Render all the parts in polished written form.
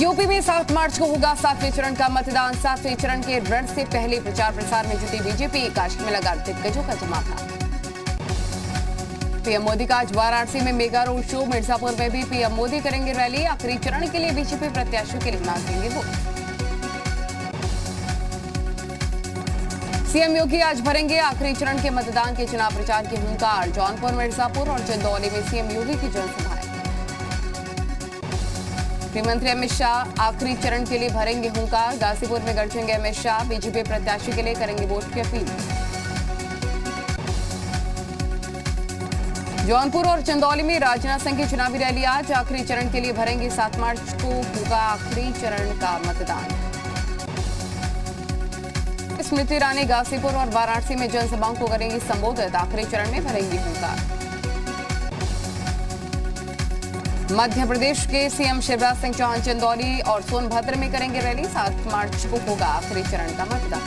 UP में 7 मार्च को होगा 7वें चरण का मतदान। 7वें चरण के रण से पहले प्रचार प्रसार में जुटी बीजेपी। काशी में लगा दिग्गजों का जमावड़ा। पीएम मोदी का आज वाराणसी में मेगा रोड शो। मिर्जापुर में भी पीएम मोदी करेंगे रैली। आखिरी चरण के लिए बीजेपी प्रत्याशियों के लिए मांगेंगे वोट। सीएम योगी आज भरेंगे आखिरी चरण के मतदान के चुनाव प्रचार की हुंकार। जौनपुर, मिर्जापुर और चंदौली में सीएम योगी की जनसभाएं। गृहमंत्री अमित शाह आखिरी चरण के लिए भरेंगे हुंकार। गाजीपुर में गरजेंगे अमित शाह। बीजेपी प्रत्याशी के लिए करेंगे वोट की अपील। जौनपुर और चंदौली में राजनाथ सिंह की चुनावी रैली आज। आखिरी चरण के लिए भरेंगे। 7 मार्च को होगा आखिरी चरण का मतदान। स्मृति ईरानी गाजीपुर और वाराणसी में जनसभाओं को करेंगी संबोधित। आखिरी चरण में भरेंगी हुंकार। मध्य प्रदेश के सीएम शिवराज सिंह चौहान चंदौली और सोनभद्र में करेंगे रैली। 7 मार्च को होगा आखिरी चरण का मतदान।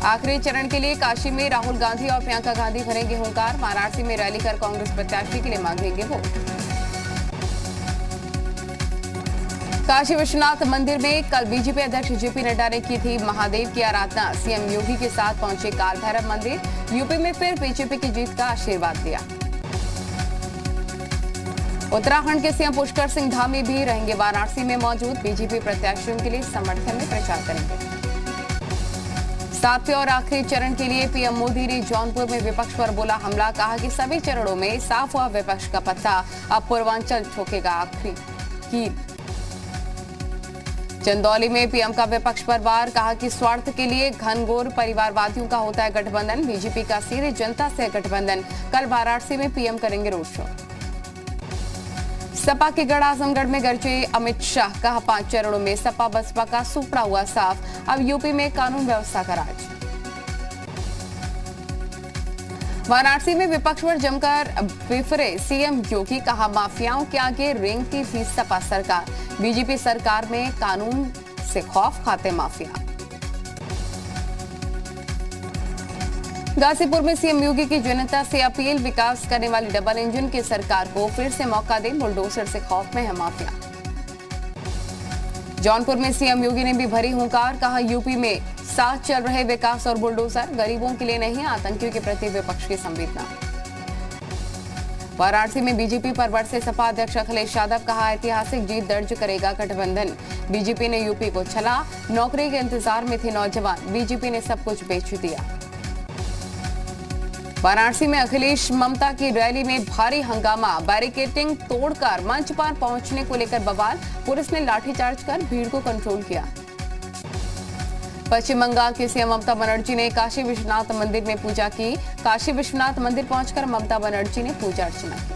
आखिरी चरण के लिए काशी में राहुल गांधी और प्रियंका गांधी भरेंगे हुंकार। वाराणसी में रैली कर कांग्रेस प्रत्याशी के लिए मांगेंगे वोट। काशी विश्वनाथ मंदिर में कल बीजेपी अध्यक्ष जेपी नड्डा ने की थी महादेव की आराधना। सीएम योगी के साथ पहुंचे काल भैरव मंदिर। यूपी में फिर बीजेपी की जीत का आशीर्वाद दिया। उत्तराखंड के सीएम पुष्कर सिंह धामी भी रहेंगे वाराणसी में मौजूद। बीजेपी प्रत्याशियों के लिए समर्थन में प्रचार करेंगे। 7वें और आखिरी चरण के लिए पीएम मोदी ने जौनपुर में विपक्ष पर बोला हमला। कहा कि सभी चरणों में साफ हुआ विपक्ष का पत्ता। अब पूर्वांचल ठोकेगा आखिरी कील। चंदौली में पीएम का विपक्ष पर वार। कहा कि स्वार्थ के लिए घनघोर परिवारवादियों का होता है गठबंधन। बीजेपी का सीधे जनता से गठबंधन। कल वाराणसी में पीएम करेंगे रोड शो। सपा के गढ़ आजमगढ़ में गरजे अमित शाह। कहा 5 चरणों में सपा बसपा का सुपड़ा हुआ साफ। अब यूपी में कानून व्यवस्था का राज। वाराणसी में विपक्ष पर जमकर बिफरे सीएम योगी। कहा माफियाओं के आगे रेंगती थी सपा सरकार। बीजेपी सरकार में कानून से खौफ खाते माफिया। गाजीपुर में सीएम योगी की जनता से अपील। विकास करने वाली डबल इंजन की सरकार को फिर से मौका दे। बुलडोजर से खौफ में है माफिया। जौनपुर में सीएम योगी ने भी भरी हुंकार। कहा यूपी में साथ चल रहे विकास और बुलडोजर। गरीबों के लिए नहीं, आतंकियों के प्रति विपक्ष की संवेदना। वाराणसी में बीजेपी पर बरसे सपा अध्यक्ष अखिलेश यादव। कहा ऐतिहासिक जीत दर्ज करेगा गठबंधन। बीजेपी ने यूपी को छला। नौकरी के इंतजार में थे नौजवान। बीजेपी ने सब कुछ बेच दिया। वाराणसी में अखिलेश ममता की रैली में भारी हंगामा। बैरिकेडिंग तोड़कर मंच पर पहुंचने को लेकर बवाल। पुलिस ने लाठीचार्ज कर भीड़ को कंट्रोल किया। पश्चिम बंगाल की सीएम ममता बनर्जी ने काशी विश्वनाथ मंदिर में पूजा की। काशी विश्वनाथ मंदिर पहुंचकर ममता बनर्जी ने पूजा अर्चना की।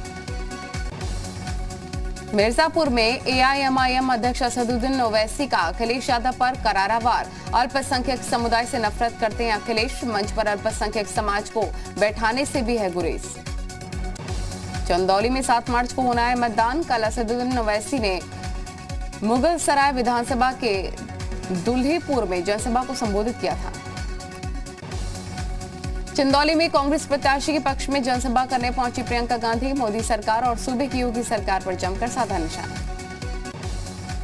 मिर्जापुर में एआईएमआईएम अध्यक्ष असदुद्दीन ओवैसी का अखिलेश यादव पर करारा वार। अल्पसंख्यक समुदाय से नफरत करते हैं अखिलेश। मंच पर अल्पसंख्यक समाज को बैठाने से भी है गुरेज। चंदौली में 7 मार्च को होना है मतदान। कल असदुद्दीन ओवैसी ने मुगल सराय विधानसभा के दुल्हीपुर में जनसभा को संबोधित किया था। चंदौली में कांग्रेस प्रत्याशी के पक्ष में जनसभा करने पहुंची प्रियंका गांधी। मोदी सरकार और सूबे की योगी सरकार पर जमकर साधा निशाना।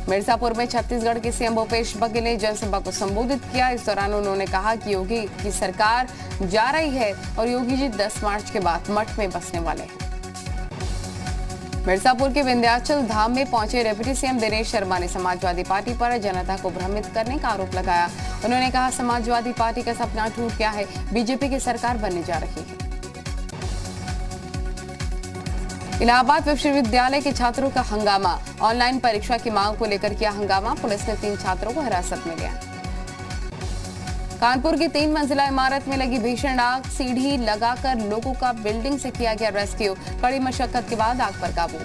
मिर्जापुर में छत्तीसगढ़ के सीएम भूपेश बघेल ने जनसभा को संबोधित किया। इस दौरान उन्होंने कहा कि योगी की सरकार जा रही है और योगी जी 10 मार्च के बाद मठ में बसने वाले हैं। मिर्जापुर के विंध्याचल धाम में पहुंचे डिप्टी सीएम दिनेश शर्मा ने समाजवादी पार्टी पर जनता को भ्रमित करने का आरोप लगाया। उन्होंने कहा समाजवादी पार्टी का सपना टूट गया है। बीजेपी की सरकार बनने जा रही है। इलाहाबाद विश्वविद्यालय के छात्रों का हंगामा। ऑनलाइन परीक्षा की मांग को लेकर किया हंगामा। पुलिस ने 3 छात्रों को हिरासत में लिया। कानपुर की 3 मंजिला इमारत में लगी भीषण आग। सीढ़ी लगाकर लोगों का बिल्डिंग से किया गया रेस्क्यू। कड़ी मशक्कत के बाद आग पर काबू।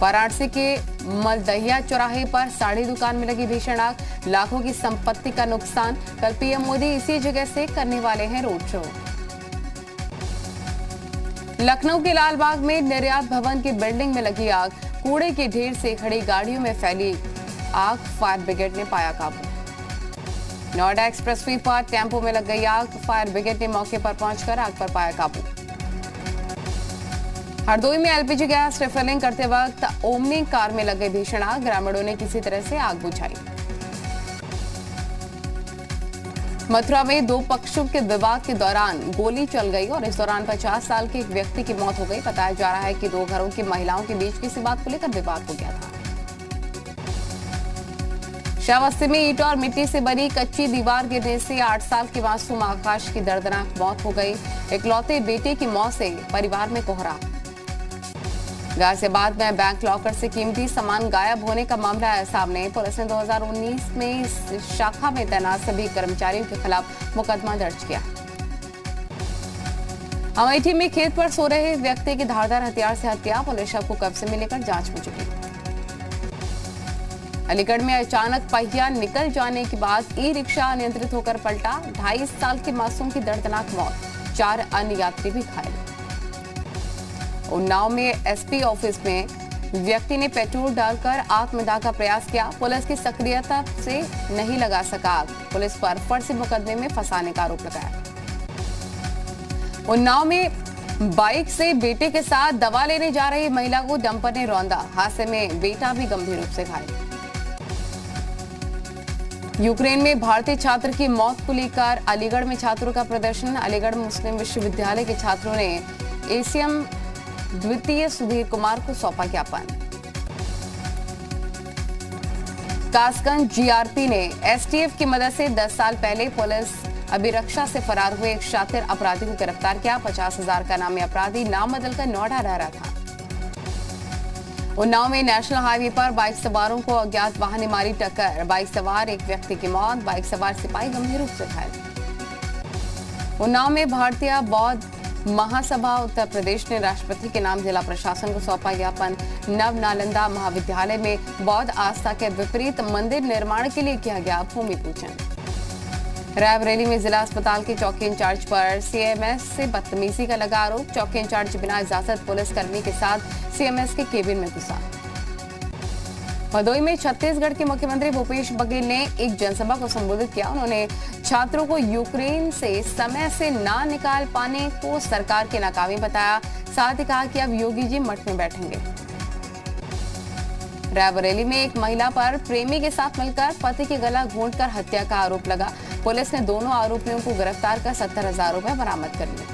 वाराणसी के मलदहिया चौराहे पर साड़ी दुकान में लगी भीषण आग। लाखों की संपत्ति का नुकसान। कल पीएम मोदी इसी जगह से करने वाले हैं रोड शो। लखनऊ के लालबाग में निर्यात भवन की बिल्डिंग में लगी आग। कूड़े के ढेर से खड़ी गाड़ियों में फैली आग। फायर ब्रिगेड ने पाया काबू। नोएडा एक्सप्रेसवे पर टेम्पो में लग गई आग। फायर ब्रिगेड ने मौके पर पहुंचकर आग पर पाया काबू। हरदोई में एलपीजी गैस रिफिलिंग करते वक्त ओमनी कार में लगे भीषण आग, ग्रामीणों ने किसी तरह से आग बुझाई। मथुरा में दो पक्षों के विवाद के दौरान गोली चल गई और इस दौरान 50 साल के एक व्यक्ति की मौत हो गई। बताया जा रहा है कि दो घरों की महिलाओं के बीच किसी बात को लेकर विवाद हो गया था। श्रावस्ती में ईंट और मिट्टी से बनी कच्ची दीवार गिरने से 8 साल के मासूम आकाश की दर्दनाक मौत हो गई। इकलौते बेटे की मौत से परिवार में कोहरा। गाजियाबाद में बैंक लॉकर से कीमती सामान गायब होने का मामला आया सामने। पुलिस ने 2019 में इस शाखा में तैनात सभी कर्मचारियों के खिलाफ मुकदमा दर्ज किया। अमेठी में खेत पर सो रहे व्यक्ति की धारदार हथियार से हत्या, पुलिस शव को कब्जे में लेकर जांच में जुटी। अलीगढ़ में अचानक पहिया निकल जाने के बाद ई रिक्शा अनियंत्रित होकर पलटा, 2.5 साल के मासूम की दर्दनाक मौत, 4 अन्य यात्री भी घायल। उन्नाव में एसपी ऑफिस में व्यक्ति ने पेट्रोल डालकर आत्मदाह का प्रयास किया, पुलिस की सक्रियता से नहीं लगा सका आग, पुलिस पर फर्जी मुकदमे में फंसाने का आरोप लगाया। उन्नाव में बाइक से बेटे के साथ दवा लेने जा रही महिला को डंपर ने रौंदा, हादसे में बेटा भी गंभीर रूप से घायल। यूक्रेन में भारतीय छात्र की मौत को लेकर अलीगढ़ में छात्रों का प्रदर्शन, अलीगढ़ मुस्लिम विश्वविद्यालय के छात्रों ने एसीएम द्वितीय सुधीर कुमार को सौंपा ज्ञापन। कासगंज जीआरपी ने एसटीएफ की मदद से 10 साल पहले पुलिस अभिरक्षा से फरार हुए एक शातिर अपराधी को गिरफ्तार किया। 50,000 का नामी अपराधी नाम बदलकर नोएडा रह रहा था। उन्नाव में नेशनल हाईवे पर बाइक सवारों को अज्ञात वाहन ने मारी टक्कर, बाइक सवार एक व्यक्ति की मौत, बाइक सवार सिपाही गंभीर रूप से घायल। उन्नाव में भारतीय बौद्ध महासभा उत्तर प्रदेश ने राष्ट्रपति के नाम जिला प्रशासन को सौंपा ज्ञापन। नव नालंदा महाविद्यालय में बौद्ध आस्था के विपरीत मंदिर निर्माण के लिए किया गया भूमि पूजन। रायबरेली में जिला अस्पताल के चौकी इंचार्ज पर सीएमएस से बदतमीजी का लगा आरोप, चौकी इंचार्ज बिना इजाजत पुलिसकर्मी के साथ सीएमएस के केबिन में घुसा। भदोई में छत्तीसगढ़ के मुख्यमंत्री भूपेश बघेल ने एक जनसभा को संबोधित किया। उन्होंने छात्रों को यूक्रेन से समय से ना निकाल पाने को सरकार की नाकामी बताया, साथ ही कहा कि अब योगी जी मठ में बैठेंगे। रायबरेली में एक महिला पर प्रेमी के साथ मिलकर पति के गला घोंटकर हत्या का आरोप लगा, पुलिस ने दोनों आरोपियों को गिरफ्तार कर 70,000 रुपए बरामद कर लिए।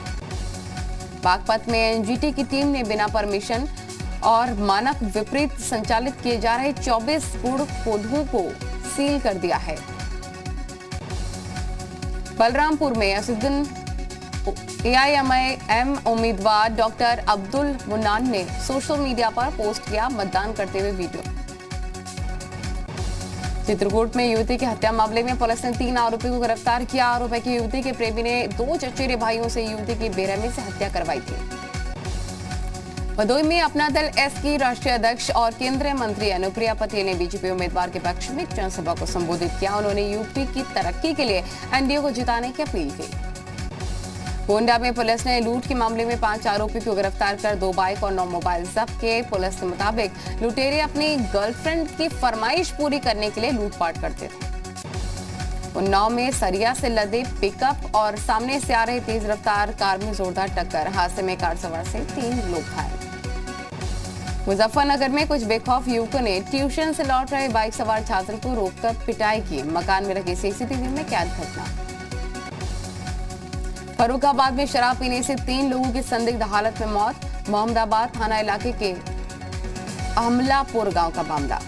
बागपत में एनजीटी की टीम ने बिना परमिशन और मानक विपरीत संचालित किए जा रहे 24 गुड़ पौधों को सील कर दिया है। बलरामपुर में असदुद्दीन एआईएमआईएम उम्मीदवार डॉक्टर अब्दुल मुन्नान ने सोशल मीडिया पर पोस्ट किया मतदान करते हुए वीडियो। चित्रकूट में युवती की हत्या मामले में पुलिस ने 3 आरोपी को गिरफ्तार किया। आरोप है कि युवती के प्रेमी ने 2 चचेरे भाइयों से युवती की बेरहमी से हत्या करवाई थी। भदोई में अपना दल एस की राष्ट्रीय अध्यक्ष और केंद्रीय मंत्री अनुप्रिया पटेल ने बीजेपी उम्मीदवार के पक्ष में एक जनसभा को संबोधित किया। उन्होंने यूपी की तरक्की के लिए एनडीए को जिताने की अपील की। गोंडा में पुलिस ने लूट के मामले में 5 आरोपी को गिरफ्तार कर 2 बाइक और 9 मोबाइल जब्त किए। पुलिस के मुताबिक लुटेरे अपनी गर्लफ्रेंड की फरमाइश पूरी करने के लिए लूटपाट करते थे। उन्नाव में सरिया से लदे पिकअप और सामने से आ रही तेज रफ्तार कार में जोरदार टक्कर, हादसे में कार सवार से 3 लोग घायल। मुजफ्फरनगर में कुछ बेखौफ युवकों ने ट्यूशन से लौट रहे बाइक सवार छात्र को रोककर पिटाई की, मकान में रखे सीसीटीवी में कैद घटना। फर्रुखाबाद में शराब पीने से 3 लोगों की संदिग्ध हालत में मौत, मोहम्मदाबाद थाना इलाके के अमलापुर गांव का मामला।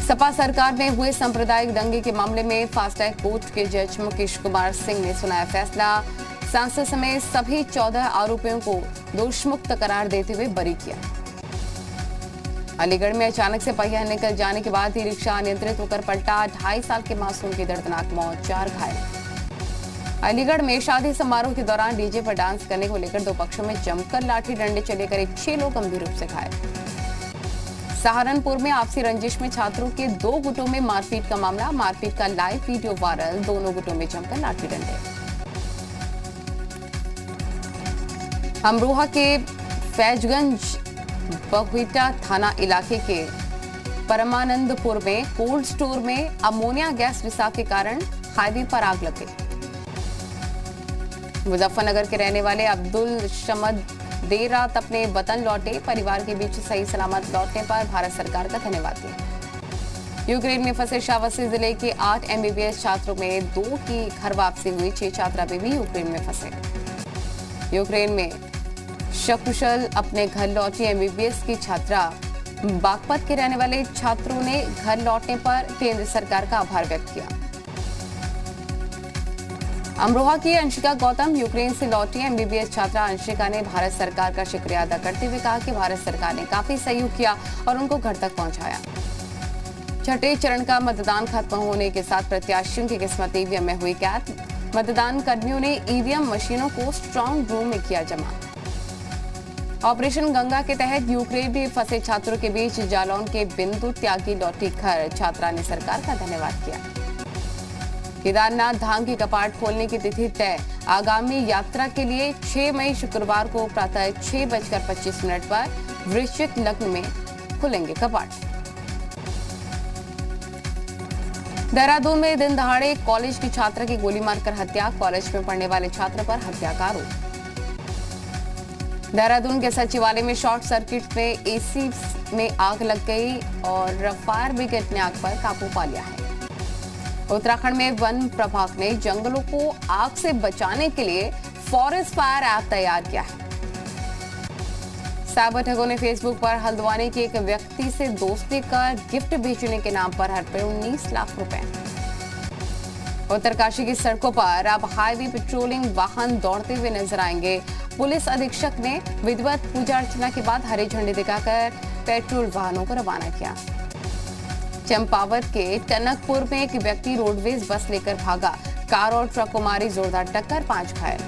सपा सरकार में हुए सांप्रदायिक दंगे के मामले में फास्टैग कोर्ट के जज मुकेश कुमार सिंह ने सुनाया फैसला, सांसद समेत सभी 14 आरोपियों को दोषमुक्त करार देते हुए बरी किया। अलीगढ़ में अचानक से पहिया निकल जाने के बाद ही रिक्शा अनियंत्रित होकर पलटा, 2.5 साल के मासूम की दर्दनाक मौत, 4 घायल। अलीगढ़ में शादी समारोह के दौरान डीजे पर डांस करने को लेकर 2 पक्षों में जमकर लाठी डंडे चले, करीब 6 लोग गंभीर रूप से घायल। सहारनपुर में आपसी रंजिश में छात्रों के 2 गुटों में मारपीट का मामला, मारपीट का लाइव वीडियो वायरल, दोनों गुटों में जमकर लाठी डंडे। अमरोहा के फैजगंज बहुइटा थाना इलाके के परमानंदपुर में कोल्ड स्टोर में अमोनिया गैस रिसाव के कारण हाईवे पर आग लग गई। मुजफ्फरनगर के रहने वाले अब्दुल शमद देर रात अपने वतन लौटे। परिवार के बीच सही सलामत लौटने पर भारत सरकार का धन्यवाद दिया। यूक्रेन में फंसे शावसी जिले के 8 MBBS छात्रों में 2 की घर वापसी हुई। 6 छात्रा भी यूक्रेन में फंसे। यूक्रेन में सकुशल अपने घर लौटी MBBS की छात्रा बागपत के रहने वाले छात्रों ने घर लौटने पर केंद्र सरकार का आभार व्यक्त किया। अमरोहा की अंशिका गौतम यूक्रेन से लौटी MBBS छात्रा अंशिका ने भारत सरकार का शुक्रिया अदा करते हुए कहा कि भारत सरकार ने काफी सहयोग किया और उनको घर तक पहुंचाया। छठे चरण का मतदान खत्म होने के साथ प्रत्याशियों की किस्मत EVM में हुई कैद। मतदान कर्मियों ने EVM मशीनों को स्ट्रांग रूम में किया जमा। ऑपरेशन गंगा के तहत यूक्रेन में फंसे छात्रों के बीच जालौन के बिंदु त्यागी लौटी घर। छात्रा ने सरकार का धन्यवाद किया। केदारनाथ धाम की कपाट खोलने की तिथि तय। आगामी यात्रा के लिए 6 मई शुक्रवार को प्रातः 6:25 पर वृश्चिक लग्न में खुलेंगे कपाट। देहरादून में दिन दहाड़े कॉलेज की छात्रा की गोली मारकर हत्या। कॉलेज में पढ़ने वाले छात्र पर हत्या का आरोप। देहरादून के सचिवालय में शॉर्ट सर्किट में AC में आग लग गई और फायर ब्रिगेड ने आग पर काबू पा लिया है। उत्तराखंड में वन प्रभाग ने जंगलों को आग से बचाने के लिए फॉरेस्ट फायर ऐप तैयार किया है। साइबर ठगों ने फेसबुक पर हल्द्वानी के एक व्यक्ति से दोस्ती कर गिफ्ट भेजने के नाम पर हड़पे 19 लाख रुपए। उत्तरकाशी की सड़कों पर अब हाईवे पेट्रोलिंग वाहन दौड़ते हुए नजर आएंगे। पुलिस अधीक्षक ने विधिवत पूजा अर्चना के बाद हरी झंडी दिखाकर पेट्रोल वाहनों को रवाना किया। चंपावत के टनकपुर में एक व्यक्ति रोडवेज बस लेकर भागा। कार और ट्रक को मारी जोरदार टक्कर, 5 घायल।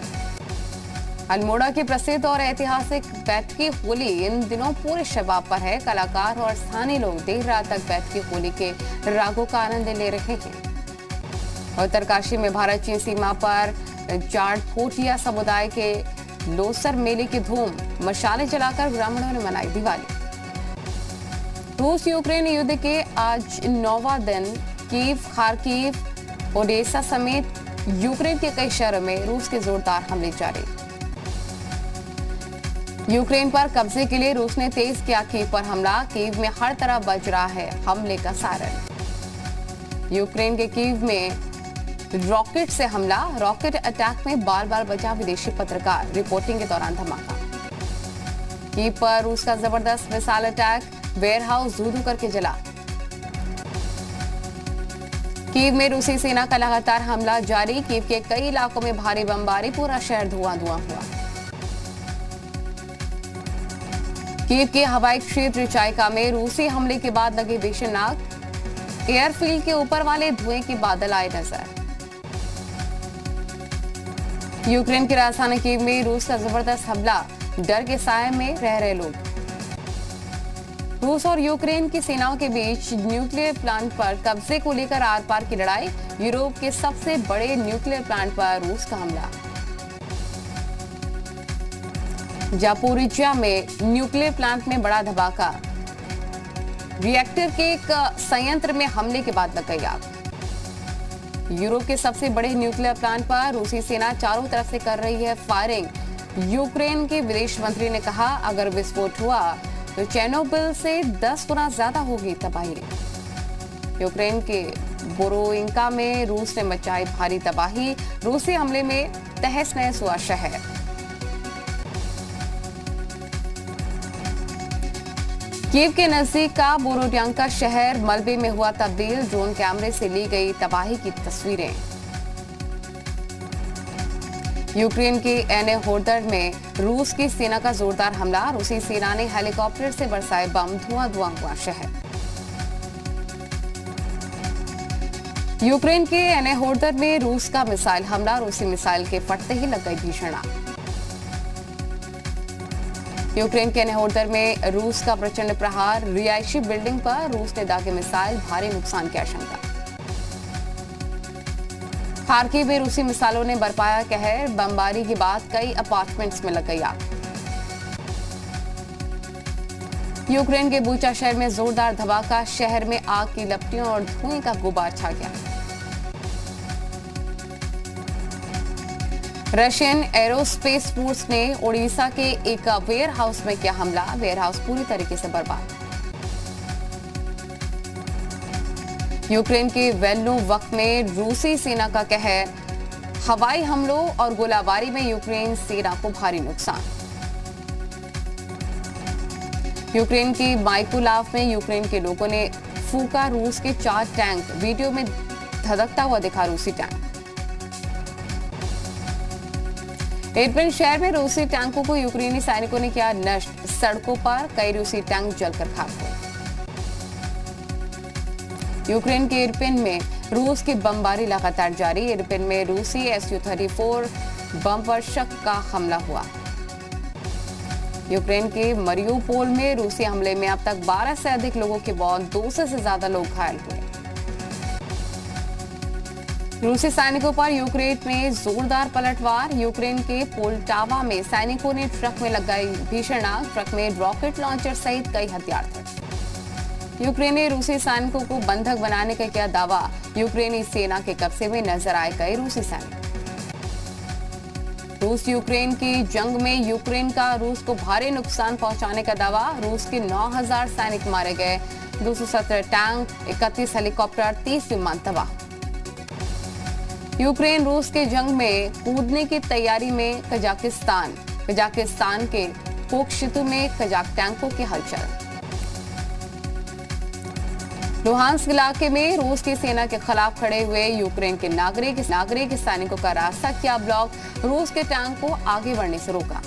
अल्मोड़ा की प्रसिद्ध और ऐतिहासिक बैठकी होली इन दिनों पूरे शबाब पर है। कलाकार और स्थानीय लोग देर रात तक बैठकी होली के रागों का आनंद ले रहे हैं। उत्तरकाशी में भारत चीन सीमा पर जाटभोटिया समुदाय के लोसर मेले की धूम। मशालें जलाकर ग्रामीणों ने मनाई दिवाली। रूस यूक्रेन युद्ध के आज 9वां दिन कीव, खार्किव, ओडेसा समेत यूक्रेन के कई शहरों में रूस के जोरदार हमले जारी। यूक्रेन पर कब्जे के लिए रूस ने तेज किया कीव पर हमला। कीव में हर तरफ बज रहा है हमले का सायरन। यूक्रेन के कीव में रॉकेट से हमला। रॉकेट अटैक में बाल बचा विदेशी पत्रकार। रिपोर्टिंग के दौरान धमाका। कीव पर रूस का जबरदस्त मिसाइल अटैक। वेयरहाउस धू करके जला। कीव में रूसी सेना का लगातार हमला जारी। कीव के कई इलाकों में भारी बमबारी। पूरा शहर धुआं हुआ। कीव के हवाई क्षेत्र चाइका में रूसी हमले के बाद लगे भीषण आग। एयरफील्ड के ऊपर वाले धुएं के बादल आए नजर। यूक्रेन की राजधानी कीव में रूस का जबरदस्त हमला। डर के साए में रह रहे लोग। रूस और यूक्रेन की सेनाओं के बीच न्यूक्लियर प्लांट पर कब्जे को लेकर आर पार की लड़ाई। यूरोप के सबसे बड़े न्यूक्लियर प्लांट पर रूस का हमला। जापोरिजिया में न्यूक्लियर प्लांट में बड़ा धमाका। रिएक्टर के एक संयंत्र में हमले के बाद लग गई आग। यूरोप के सबसे बड़े न्यूक्लियर प्लांट पर रूसी सेना चारों तरफ से कर रही है फायरिंग। यूक्रेन के विदेश मंत्री ने कहा अगर विस्फोट हुआ तो चेर्नोबिल से 10 गुना ज्यादा होगी तबाही। यूक्रेन के बोरोइंका में रूस ने मचाई भारी तबाही। रूसी हमले में तहस नहस हुआ शहर। कीव के नजदीक का बोरोडियांका शहर मलबे में हुआ तब्दील। ड्रोन कैमरे से ली गई तबाही की तस्वीरें। यूक्रेन के एनेहोदर में रूस की सेना का जोरदार हमला। रूसी सेना ने हेलीकॉप्टर से बरसाए बम। धुआं हुआ शहर। यूक्रेन के एनेहोदर में रूस का मिसाइल हमला। रूसी मिसाइल के फटते ही लग गई भीषण आग। यूक्रेन के एनेहोदर में रूस का प्रचंड प्रहार। रिहायशी बिल्डिंग पर रूस ने दागे मिसाइल। भारी नुकसान की आशंका। खार्किव में रूसी मिसाइलों ने बरपाया कहर। बमबारी के बाद कई अपार्टमेंट्स में लग गई आग। यूक्रेन के बूचा शहर में जोरदार धमाका। शहर में आग की लपटियों और धुएं का गुबार छा गया। रशियन एरोस्पेस फोर्स ने ओडिशा के एक वेयर हाउस में किया हमला। वेयर हाउस पूरी तरीके से बर्बाद। यूक्रेन के वेल्नोवक में रूसी सेना का कहर। हवाई हमलों और गोलाबारी में यूक्रेन सेना को भारी नुकसान। यूक्रेन की माइकोलाव में यूक्रेन के लोगों ने फूका रूस के 4 टैंक। वीडियो में धधकता हुआ दिखा रूसी टैंक। इरपिन शहर में रूसी टैंकों को यूक्रेनी सैनिकों ने किया नष्ट। सड़कों पर कई रूसी टैंक जलकर खाक हुए। यूक्रेन के इरपिन में रूस की बमबारी लगातार जारी। इरपिन में रूसी Su-34 बम पर शक का हमला हुआ। यूक्रेन के मरियोपोल में रूसी हमले में अब तक 12 से अधिक लोगों की मौत, 200 से ज्यादा लोग घायल हुए। रूसी सैनिकों पर यूक्रेन में जोरदार पलटवार। यूक्रेन के पोल्टावा में सैनिकों ने ट्रक में लगाई भीषण आग। ट्रक में रॉकेट लॉन्चर सहित कई हथियार थे। यूक्रेन ने रूसी सैनिकों को बंधक बनाने का किया दावा। यूक्रेनी सेना के कब्जे में नजर आए कई रूसी सैनिक। रूस यूक्रेन की जंग में यूक्रेन का रूस को भारी नुकसान पहुंचाने का दावा। रूस के 9000 सैनिक मारे गए। 217 टैंक, 31 हेलीकॉप्टर, 30 विमान तबाह। यूक्रेन रूस के जंग में कूदने की तैयारी में कजाकिस्तान। कजाकिस्तान के पोक्शितु में कजाक टैंकों की हलचल। लुहांस्क इलाके में रूस की सेना के खिलाफ खड़े हुए यूक्रेन के नागरिक सैनिकों का रास्ता किया ब्लॉक। रूस के टैंक को आगे बढ़ने से रोका।